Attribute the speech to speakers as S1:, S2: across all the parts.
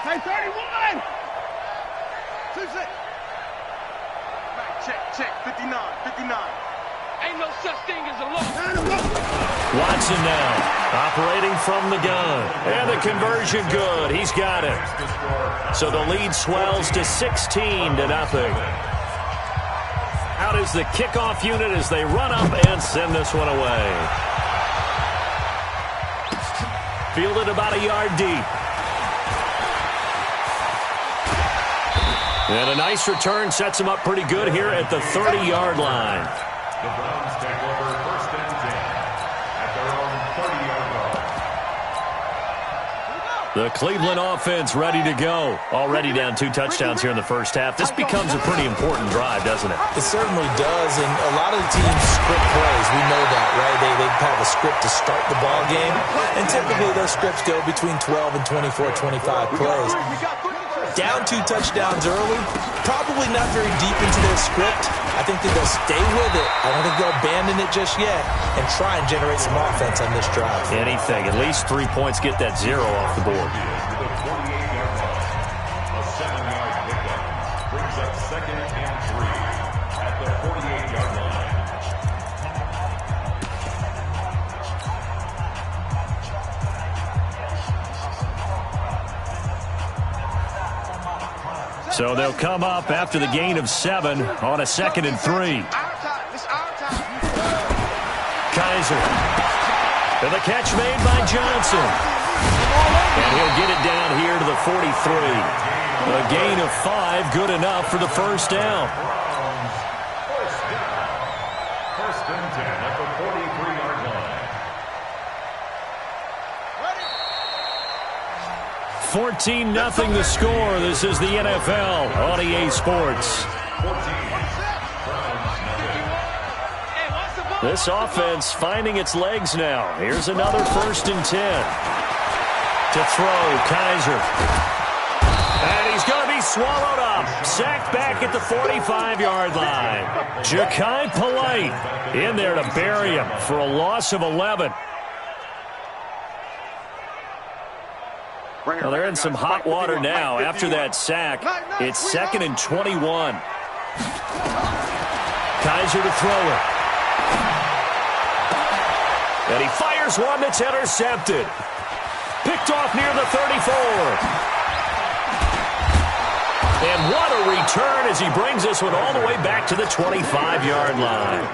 S1: Hey, 31! 2-6. Check, 59. Ain't no such thing as a loss.
S2: Watson now, operating from the gun. And the conversion good. He's got it. So the lead swells to 16-0. Out is the kickoff unit as they run up and send this one away. Fielded about a yard deep. And a nice return sets him up pretty good here at the 30-yard line.
S3: The Browns take over 1st and 10 at their own 30-yard line.
S2: The Cleveland offense ready to go. Already down 2 touchdowns here in the first half. This becomes a pretty important drive, doesn't it?
S4: It certainly does, and a lot of the teams script plays. We know that, right? They have a script to start the ball game, and typically those scripts go between 12 and 24, 25 plays. Down 2 touchdowns early, probably not very deep into their script. I think that they'll stay with it. I don't think they'll abandon it just yet and try and generate some offense on this drive.
S2: Anything. At least 3 points, get that 0 off the board.
S3: A 7-yard pickup brings up 2nd and 3 at the 48-yard line.
S2: So they'll come up after the gain of 7 on a 2nd and 3. Kaiser. And the catch made by Johnson. And he'll get it down here to the 43. A gain of 5, good enough for the first down.
S3: First and 10 at the 43-yard line.
S2: 14-0 the score. This is the NFL on EA Sports. This offense finding its legs now. Here's another 1st and 10. To throw, Kaiser. And he's going to be swallowed up. Sacked back at the 45-yard line. Ja'Kai Polite in there to bury him for a loss of 11. Well, they're in some hot water now after that sack. It's 2nd and 21. Kaiser to throw it. And he fires one that's intercepted. Picked off near the 34. And what a return as he brings this one all the way back to the 25-yard line.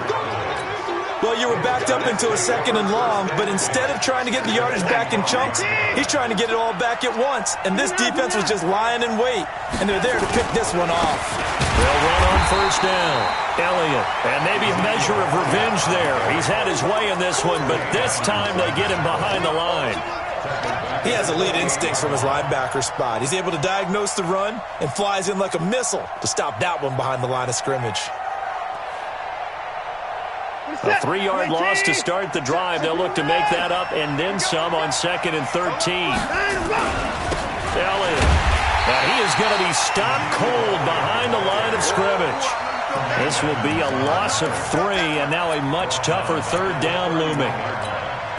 S4: Well, you were backed up into a 2nd and long, but instead of trying to get the yardage back in chunks, he's trying to get it all back at once. And this defense was just lying in wait, and they're there to pick this one off.
S2: They'll run on 1st down. Elliott, and maybe a measure of revenge there. He's had his way in this one, but this time they get him behind the line.
S4: He has elite instincts from his linebacker spot. He's able to diagnose the run and flies in like a missile to stop that one behind the line of scrimmage.
S2: A 3-yard loss to start the drive. They'll look to make that up and then some on 2nd and 13. Elliott. Now he is going to be stopped cold behind the line of scrimmage. This will be a loss of 3 and now a much tougher 3rd down looming.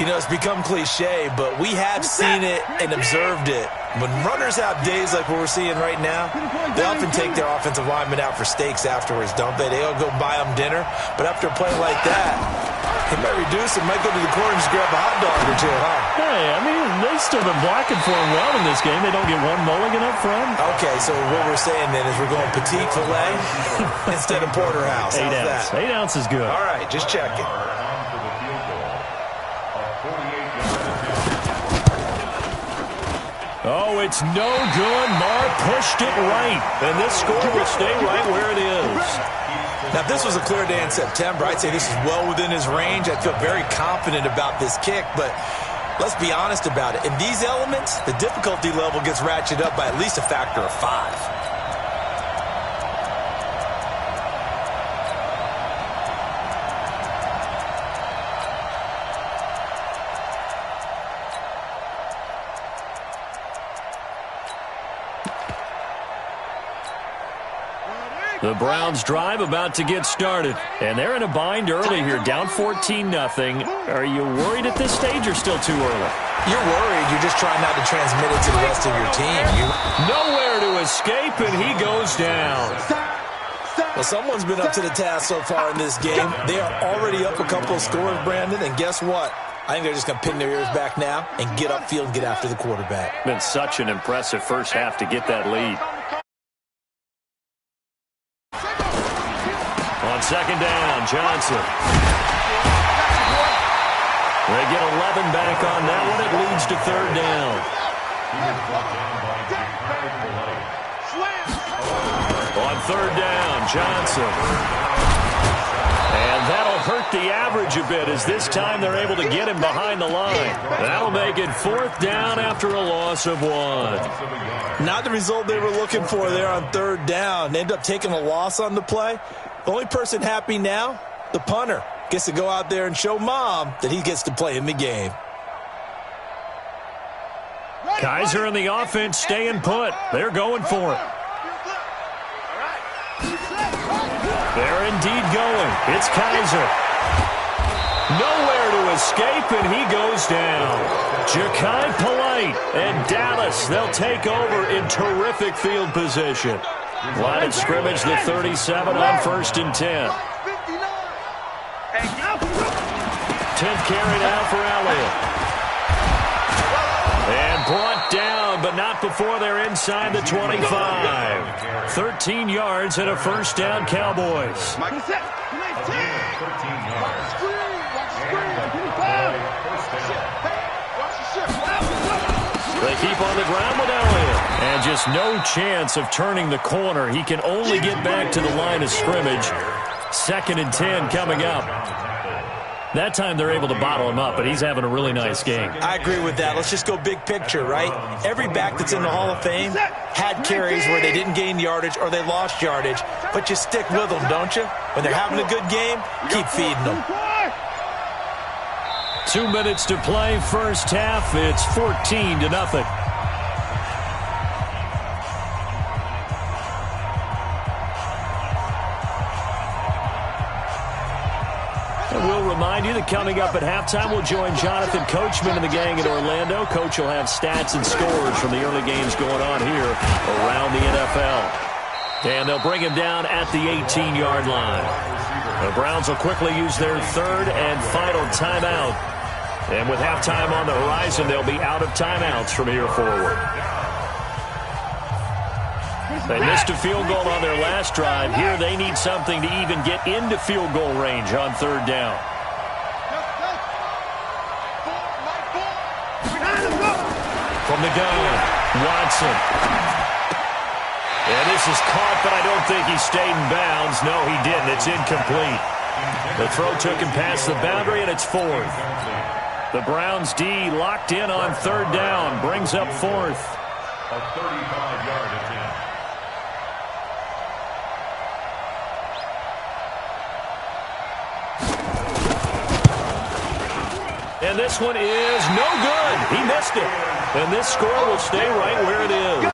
S4: You know, it's become cliche, but we have seen it and observed it. When runners have days like what we're seeing right now, they often take their offensive linemen out for steaks afterwards, don't they? They all go buy them dinner. But after a play like that, he might reduce it, might go to the corner and just grab a hot dog or two, huh?
S2: Hey, I mean, they've still been blocking for him well in this game. They don't get one mulligan up front.
S4: Okay, so what we're saying then is we're going petite filet instead of porterhouse.
S2: 8
S4: How's
S2: ounce.
S4: that?
S2: 8 ounce is good.
S4: All right, just checking.
S2: Oh, it's no good. Marr pushed it right. And this score will stay right where it is.
S4: Now, if this was a clear day in September, I'd say this is well within his range. I'd feel very confident about this kick, but let's be honest about it. In these elements, the difficulty level gets ratcheted up by at least a factor of 5.
S2: The Browns drive about to get started. And they're in a bind early here, down 14-0. Are you worried at this stage or still too early?
S4: You're worried. You're just trying not to transmit it to the rest of your team.
S2: Nowhere to escape, and he goes down.
S4: Well, someone's been up to the task so far in this game. They are already up a couple of scores, Brandon, and guess what? I think they're just going to pin their ears back now and get upfield and get after the quarterback.
S2: Been such an impressive first half to get that lead. On second down, Johnson. They get 11 back on that one. It leads to third down. On third down, Johnson. And that'll hurt the average a bit as this time they're able to get him behind the line. That'll make it fourth down after a loss of 1.
S4: Not the result they were looking for there on third down. They end up taking a loss on the play. The only person happy now, the punter, gets to go out there and show Mom that he gets to play in the game.
S2: Kaiser and the offense staying put. They're going for it. They're indeed going. It's Kaiser. Nowhere to escape, and he goes down. Ja'Kai Polite and Dallas, they'll take over in terrific field position. Line of scrimmage, the 37 on 1st and 10. 10th carry now for Elliott. And brought down, but not before they're inside the 25. 13 yards and a first down, Cowboys. They keep on the ground with Elliott. And just no chance of turning the corner. He can only get back to the line of scrimmage. 2nd and 10 coming up. That time they're able to bottle him up, but he's having a really nice game.
S4: I agree with that. Let's just go big picture, right? Every back that's in the Hall of Fame had carries where they didn't gain yardage or they lost yardage, but you stick with them, don't you? When they're having a good game, keep feeding them.
S2: 2 minutes to play, first half. It's 14-0. We'll remind you that coming up at halftime, we'll join Jonathan Coachman and the gang in Orlando. Coach will have stats and scores from the early games going on here around the NFL. And they'll bring him down at the 18-yard line. The Browns will quickly use their third and final timeout. And with halftime on the horizon, they'll be out of timeouts from here forward. They missed a field goal on their last drive. Here they need something to even get into field goal range on third down. From the gun, Watson. And this is caught, but I don't think he stayed in bounds. No, he didn't. It's incomplete. The throw took him past the boundary, and it's fourth. The Browns D locked in on third down, brings up fourth.
S3: A 35-yard attempt.
S2: And this one is no good. He missed it. And this score will stay right where it is.